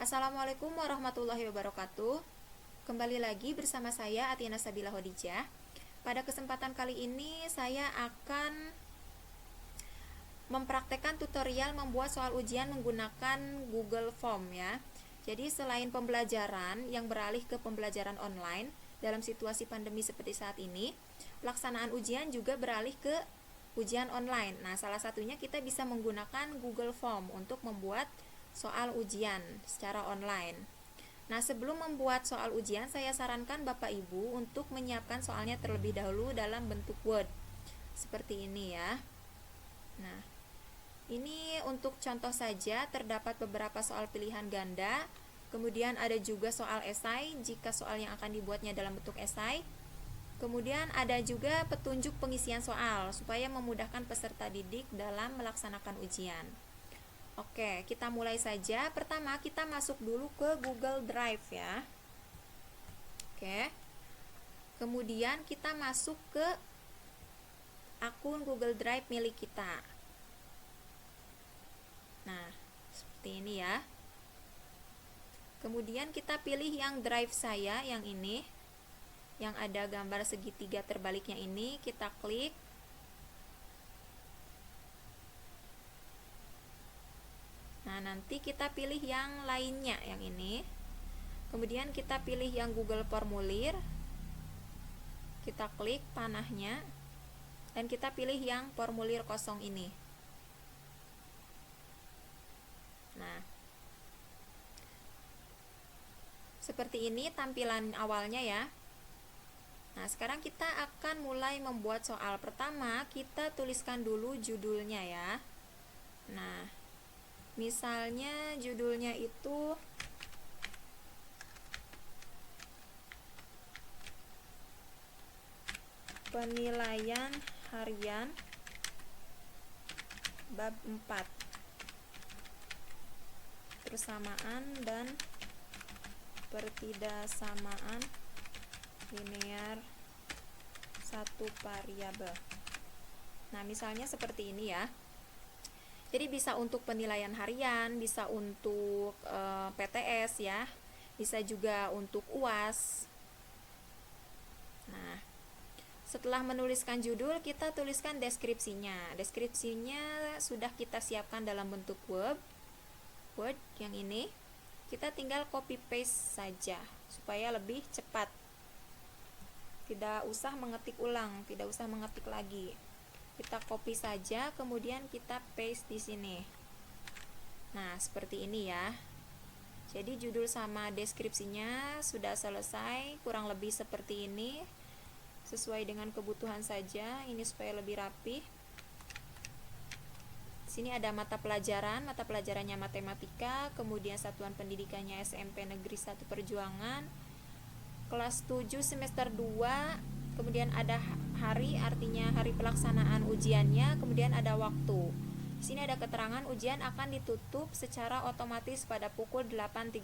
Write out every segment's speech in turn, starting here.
Assalamualaikum warahmatullahi wabarakatuh. Kembali lagi bersama saya Atina Sabila Hodijah. Pada kesempatan kali ini saya akan mempraktekkan tutorial membuat soal ujian menggunakan Google Form ya. Jadi selain pembelajaran yang beralih ke pembelajaran online dalam situasi pandemi seperti saat ini, pelaksanaan ujian juga beralih ke ujian online. Nah, salah satunya kita bisa menggunakan Google Form untuk membuat soal ujian secara online. Nah, sebelum membuat soal ujian, saya sarankan Bapak Ibu untuk menyiapkan soalnya terlebih dahulu dalam bentuk Word. Seperti ini ya. Nah, ini untuk contoh saja, terdapat beberapa soal pilihan ganda. Kemudian ada juga soal esai jika soal yang akan dibuatnya dalam bentuk esai. Kemudian ada juga petunjuk pengisian soal supaya memudahkan peserta didik dalam melaksanakan ujian. Oke, kita mulai saja. Pertama, kita masuk dulu ke Google Drive ya. Oke. Kemudian kita masuk ke akun Google Drive milik kita. Nah, seperti ini ya. Kemudian kita pilih yang drive saya, yang ini. Yang ada gambar segitiga terbaliknya ini, kita klik. Nah, nanti kita pilih yang lainnya, yang ini. Kemudian kita pilih yang Google Formulir. Kita klik panahnya. Dan kita pilih yang formulir kosong ini. Nah, seperti ini tampilan awalnya ya. Nah, sekarang kita akan mulai membuat soal. Pertama, kita tuliskan dulu judulnya ya. Nah, misalnya judulnya itu penilaian harian bab 4, persamaan dan pertidaksamaan linear satu variabel. Nah, misalnya seperti ini ya. Jadi bisa untuk penilaian harian, bisa untuk PTS ya, bisa juga untuk UAS. Nah, setelah menuliskan judul, kita tuliskan deskripsinya. Deskripsinya sudah kita siapkan dalam bentuk Word yang ini. Kita tinggal copy paste saja supaya lebih cepat. Tidak usah mengetik ulang, tidak usah mengetik lagi. Kita copy saja, kemudian kita paste di sini. Nah, seperti ini ya. Jadi judul sama deskripsinya sudah selesai, kurang lebih seperti ini. Sesuai dengan kebutuhan saja, ini supaya lebih rapi. Sini ada mata pelajarannya matematika, kemudian satuan pendidikannya SMP Negeri 1 Perjuangan, kelas 7 semester 2, kemudian ada hari, artinya hari pelaksanaan ujiannya, kemudian ada waktu. Di sini ada keterangan ujian akan ditutup secara otomatis pada pukul 8.30.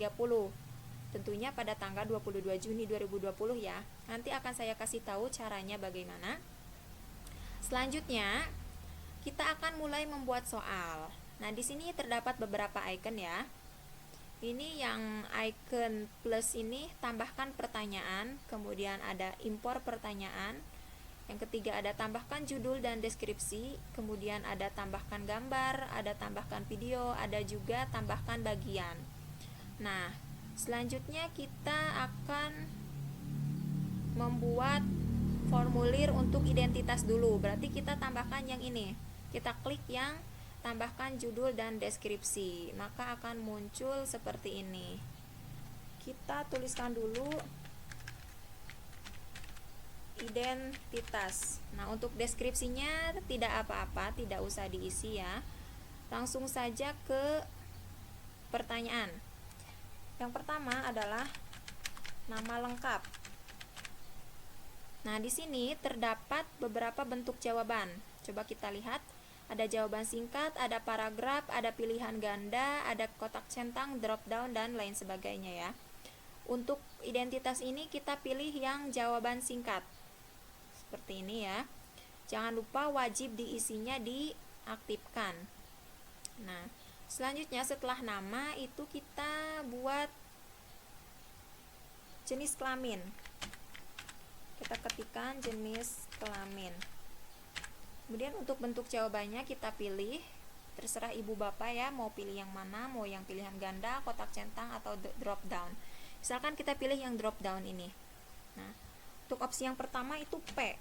Tentunya pada tanggal 22 Juni 2020 ya. Nanti akan saya kasih tahu caranya bagaimana. Selanjutnya, kita akan mulai membuat soal. Nah, di sini terdapat beberapa icon ya. Ini yang icon plus ini tambahkan pertanyaan, kemudian ada impor pertanyaan. Yang ketiga ada tambahkan judul dan deskripsi, kemudian ada tambahkan gambar, ada tambahkan video, ada juga tambahkan bagian. Nah, selanjutnya kita akan membuat formulir untuk identitas dulu. Berarti kita tambahkan yang ini. Kita klik yang tambahkan judul dan deskripsi, maka akan muncul seperti ini. Kita tuliskan dulu identitas. Nah, untuk deskripsinya tidak apa-apa, tidak usah diisi ya. Langsung saja ke pertanyaan. Yang pertama adalah nama lengkap. Nah, di sini terdapat beberapa bentuk jawaban. Coba kita lihat. Ada jawaban singkat, ada paragraf, ada pilihan ganda, ada kotak centang, drop down, dan lain sebagainya ya. Untuk identitas ini kita pilih yang jawaban singkat. Seperti ini ya. Jangan lupa wajib diisinya diaktifkan. Nah, Selanjutnya setelah nama itu kita buat jenis kelamin. Kita ketikkan jenis kelamin. Kemudian untuk bentuk jawabannya kita pilih, terserah ibu bapak ya, mau pilih yang mana, mau yang pilihan ganda, kotak centang, atau drop down. Misalkan kita pilih yang drop down ini. Nah, untuk opsi yang pertama itu P,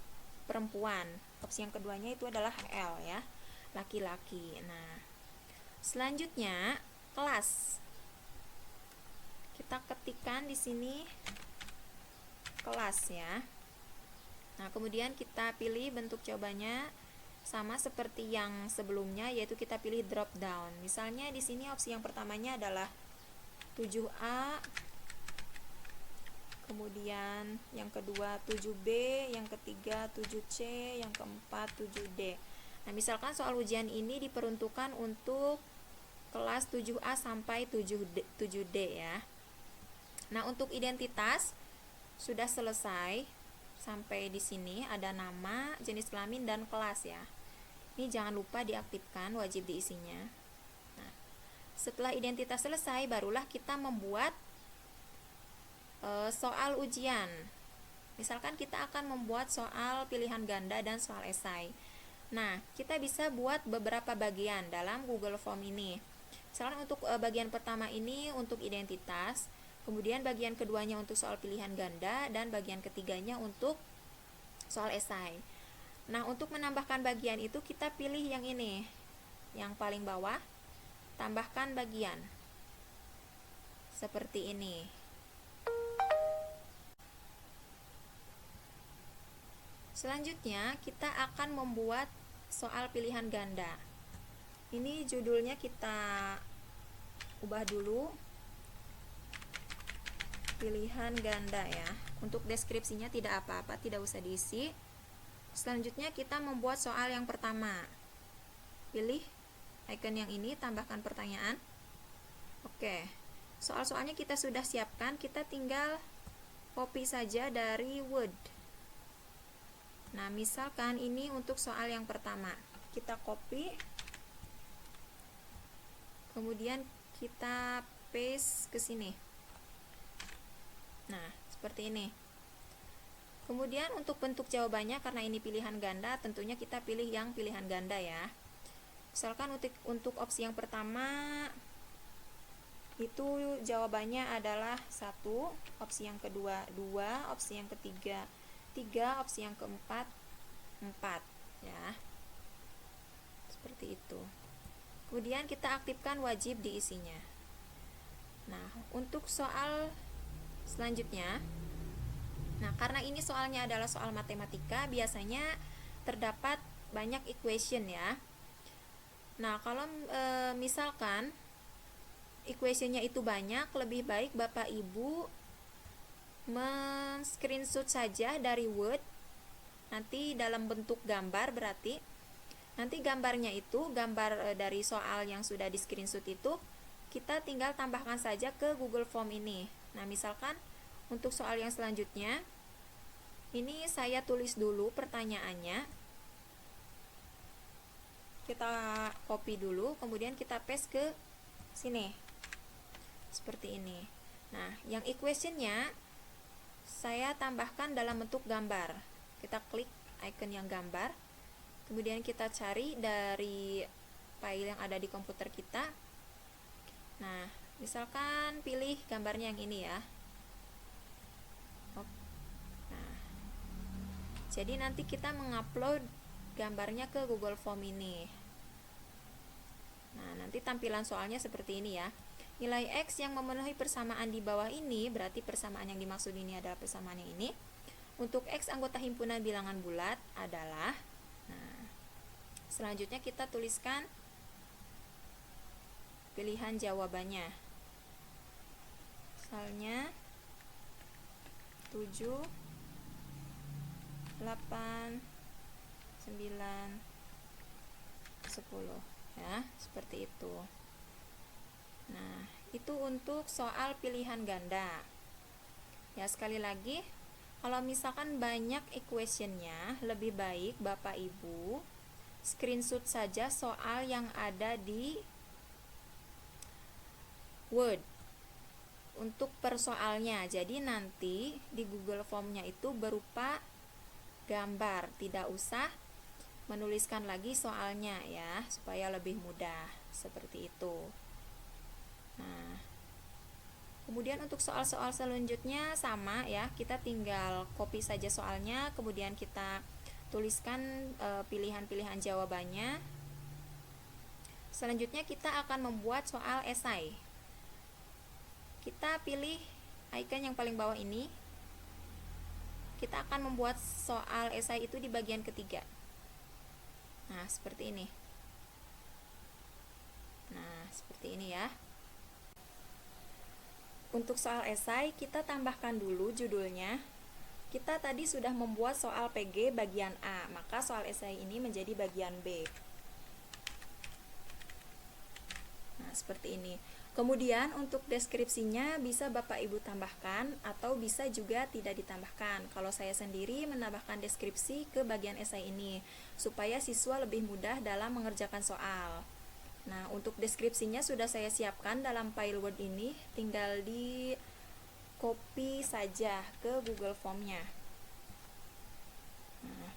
perempuan. Opsi yang keduanya itu adalah L ya, laki-laki. Nah, selanjutnya kelas. Kita ketikkan di sini kelas ya. Nah, kemudian kita pilih bentuk jawabannya sama seperti yang sebelumnya, yaitu kita pilih drop down. Misalnya di sini opsi yang pertamanya adalah 7A, kemudian yang kedua 7B, yang ketiga 7C, yang keempat 7D. Nah, misalkan soal ujian ini diperuntukkan untuk kelas 7A sampai 7D ya. Nah, untuk identitas sudah selesai. Sampai di sini ada nama, jenis kelamin, dan kelas ya. Ini jangan lupa diaktifkan, wajib diisinya. Nah, setelah identitas selesai, barulah kita membuat soal ujian. Misalkan kita akan membuat soal pilihan ganda dan soal esai. Nah, kita bisa buat beberapa bagian dalam Google Form ini. Misalkan untuk bagian pertama ini untuk identitas, kemudian bagian keduanya untuk soal pilihan ganda, dan bagian ketiganya untuk soal esai. Nah, untuk menambahkan bagian itu kita pilih yang ini, yang paling bawah, tambahkan bagian. Seperti ini. Selanjutnya, kita akan membuat soal pilihan ganda. Ini judulnya kita ubah dulu. Pilihan ganda ya. Untuk deskripsinya tidak apa-apa, tidak usah diisi. Selanjutnya kita membuat soal yang pertama. Pilih icon yang ini, tambahkan pertanyaan. Oke. Soal-soalnya kita sudah siapkan, kita tinggal copy saja dari Word. Nah, misalkan ini untuk soal yang pertama. Kita copy. Kemudian kita paste ke sini. Nah, seperti ini. Kemudian untuk bentuk jawabannya, karena ini pilihan ganda, tentunya kita pilih yang pilihan ganda ya. Misalkan untuk opsi yang pertama itu jawabannya adalah 1, opsi yang kedua 2, opsi yang ketiga 3, opsi yang keempat 4 ya. Seperti itu. Kemudian kita aktifkan wajib diisinya. Nah, untuk soal selanjutnya, nah karena ini soalnya adalah soal matematika, biasanya terdapat banyak equation ya. Nah, kalau misalkan equationnya itu banyak, lebih baik Bapak Ibu men-screenshot saja dari Word, nanti dalam bentuk gambar, berarti nanti gambarnya itu, gambar dari soal yang sudah di screenshot itu, kita tinggal tambahkan saja ke Google Form ini. Nah, misalkan untuk soal yang selanjutnya, ini saya tulis dulu pertanyaannya. Kita copy dulu, kemudian kita paste ke sini. Seperti ini. Nah, yang equationnya saya tambahkan dalam bentuk gambar. Kita klik icon yang gambar. Kemudian kita cari dari file yang ada di komputer kita. Nah, misalkan pilih gambarnya yang ini ya. Nah, jadi nanti kita mengupload gambarnya ke Google Form ini. Nah, nanti tampilan soalnya seperti ini ya. Nilai X yang memenuhi persamaan di bawah ini, berarti persamaan yang dimaksud ini adalah persamaan yang ini. Untuk X anggota himpunan bilangan bulat adalah, nah, selanjutnya kita tuliskan pilihan jawabannya. Misalnya 7, 8, 9, 10 ya, seperti itu. Nah, itu untuk soal pilihan ganda. Ya, sekali lagi, kalau misalkan banyak equationnya, lebih baik Bapak Ibu screenshot saja soal yang ada di Word untuk persoalnya. Jadi nanti di Google Form-nya itu berupa gambar, tidak usah menuliskan lagi soalnya ya, supaya lebih mudah seperti itu. Nah, kemudian untuk soal-soal selanjutnya sama ya, kita tinggal copy saja soalnya, kemudian kita tuliskan pilihan-pilihan jawabannya. Selanjutnya kita akan membuat soal esai. Kita pilih icon yang paling bawah ini. Kita akan membuat soal esai itu di bagian ketiga. Nah, seperti ini. Nah, seperti ini ya. Untuk soal esai, kita tambahkan dulu judulnya. Kita tadi sudah membuat soal PG bagian A, maka soal esai ini menjadi bagian B. Nah, seperti ini. Kemudian untuk deskripsinya bisa Bapak Ibu tambahkan atau bisa juga tidak ditambahkan. Kalau saya sendiri menambahkan deskripsi ke bagian esai ini supaya siswa lebih mudah dalam mengerjakan soal. Nah, untuk deskripsinya sudah saya siapkan dalam file Word ini, tinggal di copy saja ke Google Form-nya. Nah,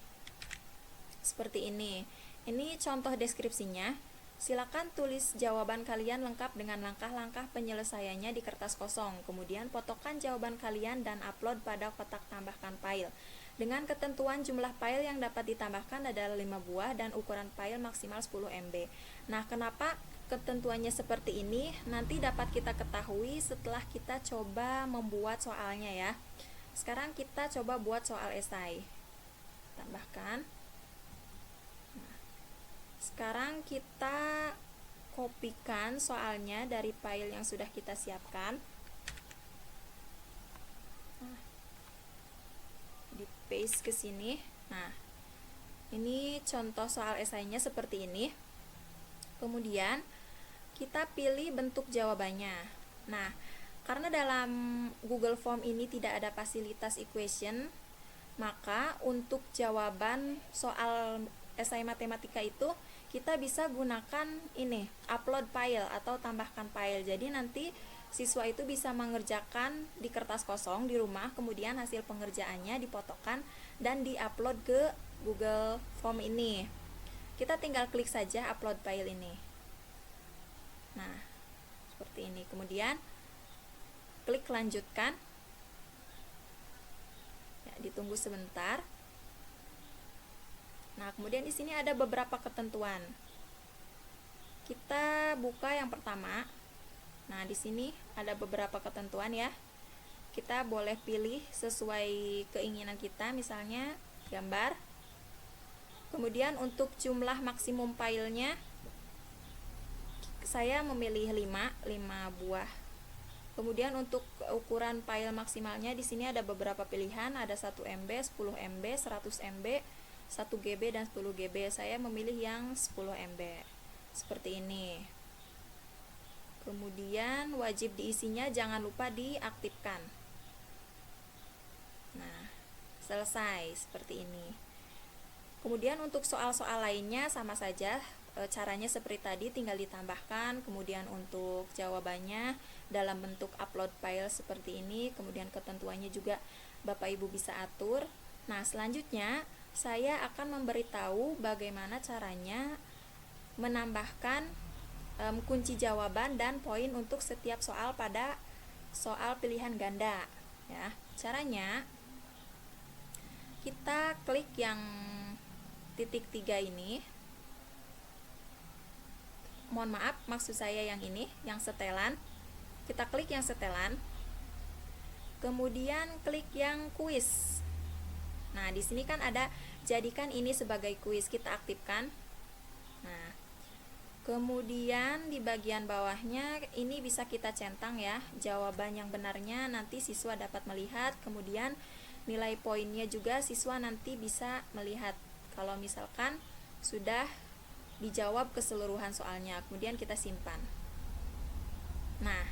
seperti ini. Ini contoh deskripsinya. Silakan tulis jawaban kalian lengkap dengan langkah-langkah penyelesaiannya di kertas kosong. Kemudian fotokan jawaban kalian dan upload pada kotak tambahkan file. Dengan ketentuan jumlah file yang dapat ditambahkan adalah 5 buah dan ukuran file maksimal 10 MB. Nah, kenapa ketentuannya seperti ini? Nanti dapat kita ketahui setelah kita coba membuat soalnya ya. Sekarang kita coba buat soal esai. Tambahkan. Sekarang kita kopikan soalnya dari file yang sudah kita siapkan. Nah, di paste ke sini. Nah, ini contoh soal esainya seperti ini. Kemudian kita pilih bentuk jawabannya. Nah, karena dalam Google Form ini tidak ada fasilitas equation, maka untuk jawaban soal esai matematika itu kita bisa gunakan ini, upload file atau tambahkan file. Jadi nanti siswa itu bisa mengerjakan di kertas kosong di rumah, kemudian hasil pengerjaannya difotokan dan diupload ke Google Form ini. Kita tinggal klik saja upload file ini. Nah, seperti ini. Kemudian klik lanjutkan. Ya, ditunggu sebentar. Nah, kemudian di sini ada beberapa ketentuan. Kita buka yang pertama. Nah, di sini ada beberapa ketentuan ya. Kita boleh pilih sesuai keinginan kita, misalnya gambar. Kemudian untuk jumlah maksimum filenya saya memilih 5 buah. Kemudian untuk ukuran file maksimalnya di sini ada beberapa pilihan, ada 1 MB, 10 MB, 100 MB, 1 GB dan 10 GB. Saya memilih yang 10 MB. Seperti ini. Kemudian wajib diisinya jangan lupa diaktifkan. Nah, selesai seperti ini. Kemudian untuk soal-soal lainnya sama saja, caranya seperti tadi, tinggal ditambahkan. Kemudian untuk jawabannya dalam bentuk upload file seperti ini. Kemudian ketentuannya juga Bapak Ibu bisa atur. Nah, selanjutnya saya akan memberitahu bagaimana caranya menambahkan kunci jawaban dan poin untuk setiap soal pada soal pilihan ganda ya. Caranya kita klik yang titik 3 ini. Mohon maaf, maksud saya yang ini, yang setelan. Kita klik yang setelan. Kemudian klik yang kuis. Nah, di sini kan ada jadikan ini sebagai kuis, kita aktifkan. Nah, kemudian di bagian bawahnya ini bisa kita centang ya, jawaban yang benarnya nanti siswa dapat melihat, kemudian nilai poinnya juga siswa nanti bisa melihat kalau misalkan sudah dijawab keseluruhan soalnya. Kemudian kita simpan. Nah,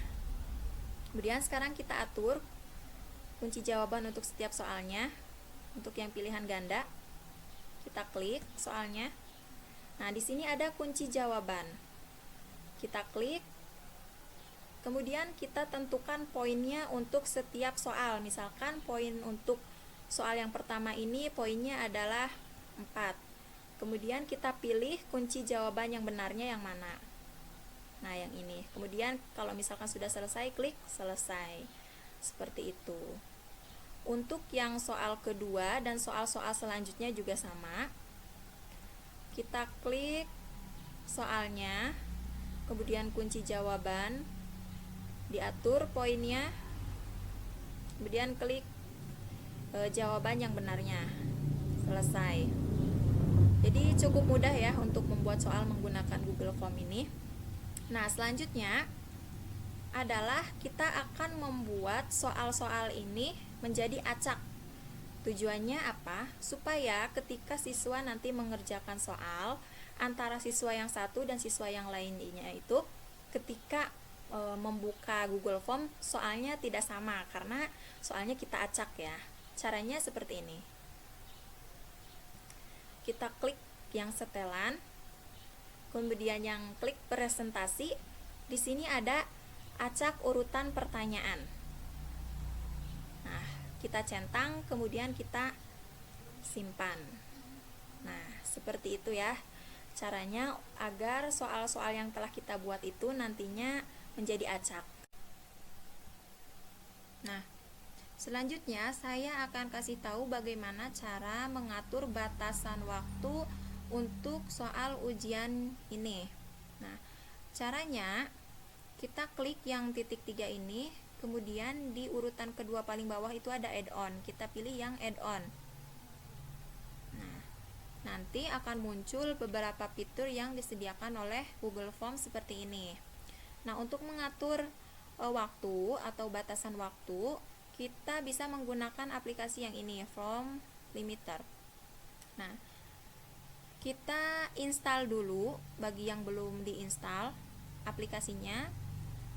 kemudian sekarang kita atur kunci jawaban untuk setiap soalnya. Untuk yang pilihan ganda, kita klik soalnya. Nah, di sini ada kunci jawaban. Kita klik. Kemudian kita tentukan poinnya untuk setiap soal. Misalkan poin untuk soal yang pertama ini poinnya adalah 4. Kemudian kita pilih kunci jawaban yang benarnya yang mana. Nah, yang ini. Kemudian kalau misalkan sudah selesai, klik selesai. Seperti itu. Untuk yang soal kedua dan soal-soal selanjutnya juga sama. Kita klik soalnya, kemudian kunci jawaban, diatur poinnya, kemudian klik jawaban yang benarnya. Selesai. Jadi cukup mudah ya untuk membuat soal menggunakan Google Form ini. Nah, selanjutnya adalah kita akan membuat soal-soal ini menjadi acak. Tujuannya apa? Supaya ketika siswa nanti mengerjakan soal, antara siswa yang satu dan siswa yang lainnya itu ketika membuka Google Form soalnya tidak sama karena soalnya kita acak ya. Caranya seperti ini. Kita klik yang setelan, kemudian yang klik presentasi. Di sini ada acak urutan pertanyaan. Nah, kita centang, kemudian kita simpan. Nah, seperti itu ya caranya agar soal-soal yang telah kita buat itu nantinya menjadi acak. Nah, selanjutnya saya akan kasih tahu bagaimana cara mengatur batasan waktu untuk soal ujian ini. Nah, caranya kita klik yang titik 3 ini, kemudian di urutan kedua paling bawah itu ada add-on. Kita pilih yang add-on. Nah, nanti akan muncul beberapa fitur yang disediakan oleh Google Form seperti ini. Nah, untuk mengatur waktu atau batasan waktu, kita bisa menggunakan aplikasi yang ini, Form Limiter. Nah, kita install dulu bagi yang belum diinstal aplikasinya.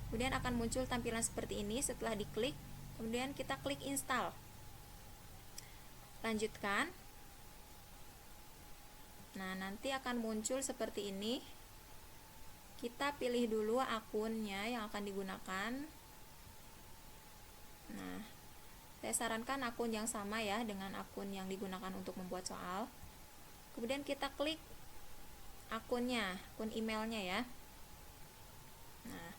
Kemudian akan muncul tampilan seperti ini setelah diklik. Kemudian kita klik install. Lanjutkan. Nah, nanti akan muncul seperti ini. Kita pilih dulu akunnya yang akan digunakan. Nah, saya sarankan akun yang sama ya dengan akun yang digunakan untuk membuat soal. Kemudian kita klik akunnya, akun emailnya ya. Nah,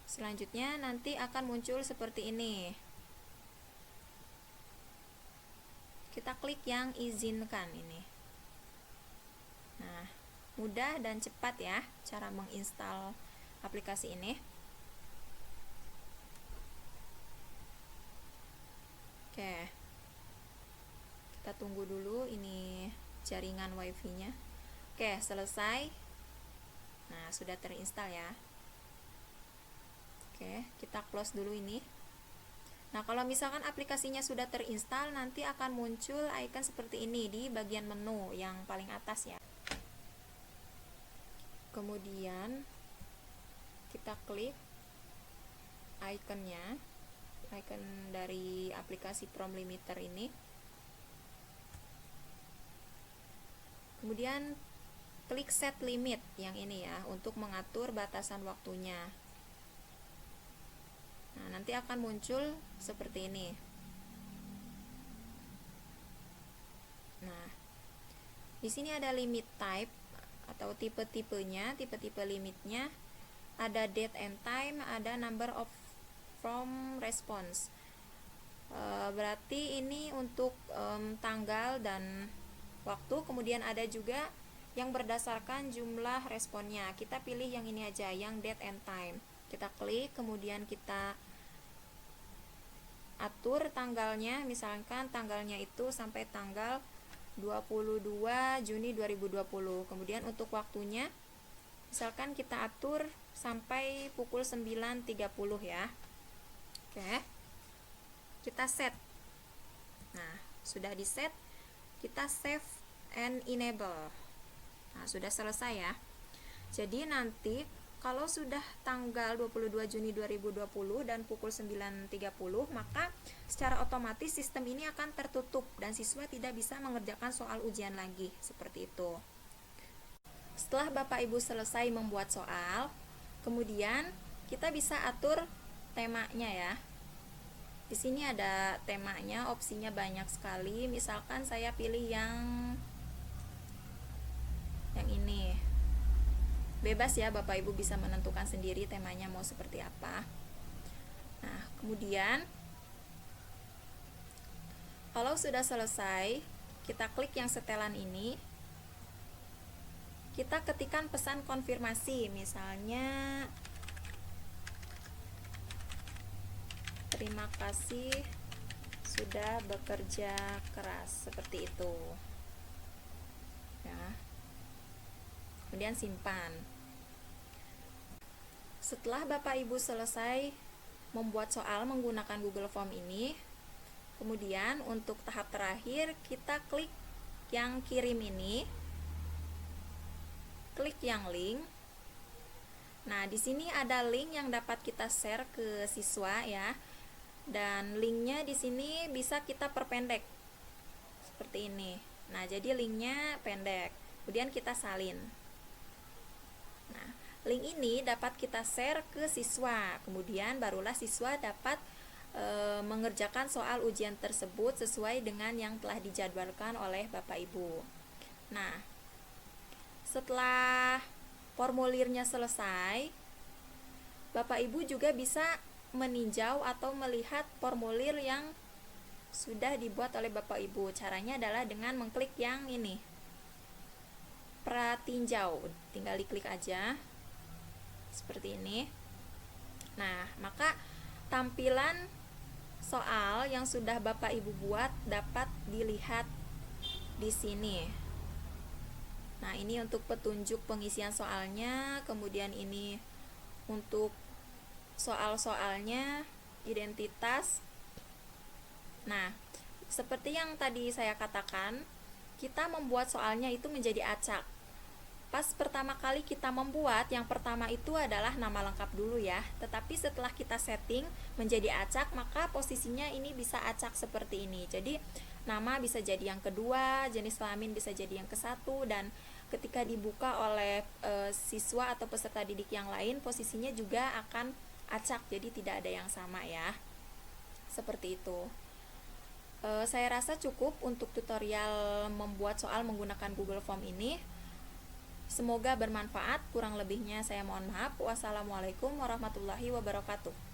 selanjutnya nanti akan muncul seperti ini. Kita klik yang izinkan ini. Nah, mudah dan cepat ya cara menginstal aplikasi ini. Oke. Kita tunggu dulu ini jaringan wifi-nya. Oke, selesai. Nah, sudah terinstall ya. Oke, kita close dulu ini. Nah, kalau misalkan aplikasinya sudah terinstall, nanti akan muncul icon seperti ini di bagian menu yang paling atas ya. Kemudian kita klik iconnya, icon dari aplikasi Form Limiter ini. Kemudian klik set limit yang ini ya, untuk mengatur batasan waktunya. Nah, nanti akan muncul seperti ini. Nah, di sini ada limit type atau tipe-tipenya, tipe-tipe limitnya. Ada date and time, ada number of from response. Berarti ini untuk tanggal dan waktu. Kemudian ada juga yang berdasarkan jumlah responnya. Kita pilih yang ini aja, yang date and time. Kita klik, kemudian kita atur tanggalnya, misalkan tanggalnya itu sampai tanggal 22 Juni 2020. Kemudian untuk waktunya misalkan kita atur sampai pukul 9.30 ya. Oke. Kita set. Nah, sudah di set, kita save and enable. Nah, sudah selesai ya. Jadi nanti kalau sudah tanggal 22 Juni 2020 dan pukul 9.30, maka secara otomatis sistem ini akan tertutup dan siswa tidak bisa mengerjakan soal ujian lagi, seperti itu. Setelah Bapak Ibu selesai membuat soal, kemudian kita bisa atur temanya ya. Di sini ada temanya, opsinya banyak sekali. Misalkan saya pilih yang ini. Bebas ya, Bapak Ibu bisa menentukan sendiri temanya mau seperti apa. Nah, kemudian kalau sudah selesai, kita klik yang setelan ini. Kita ketikkan pesan konfirmasi, misalnya terima kasih sudah bekerja keras, seperti itu ya. Kemudian simpan. Setelah Bapak Ibu selesai membuat soal menggunakan Google Form ini, kemudian untuk tahap terakhir kita klik yang kirim ini, klik yang link. Nah, di sini ada link yang dapat kita share ke siswa ya. Dan linknya di sini bisa kita perpendek seperti ini. Nah, jadi linknya pendek, kemudian kita salin. Nah, link ini dapat kita share ke siswa, kemudian barulah siswa dapat mengerjakan soal ujian tersebut sesuai dengan yang telah dijadwalkan oleh Bapak Ibu. Nah, setelah formulirnya selesai, Bapak Ibu juga bisa meninjau atau melihat formulir yang sudah dibuat oleh Bapak Ibu. Caranya adalah dengan mengklik yang ini, pratinjau. Tinggal diklik aja seperti ini. Nah, maka tampilan soal yang sudah Bapak Ibu buat dapat dilihat di sini. Nah, ini untuk petunjuk pengisian soalnya, kemudian ini untuk soal-soalnya, identitas. Nah, seperti yang tadi saya katakan, kita membuat soalnya itu menjadi acak. Pas pertama kali kita membuat, yang pertama itu adalah nama lengkap dulu ya. Tetapi setelah kita setting menjadi acak, maka posisinya ini bisa acak seperti ini. Jadi nama bisa jadi yang kedua, jenis kelamin bisa jadi yang ke-1, dan ketika dibuka oleh siswa atau peserta didik yang lain, posisinya juga akan acak, jadi tidak ada yang sama ya. Seperti itu. Saya rasa cukup untuk tutorial membuat soal menggunakan Google Form ini. Semoga bermanfaat, kurang lebihnya saya mohon maaf. Wassalamualaikum warahmatullahi wabarakatuh.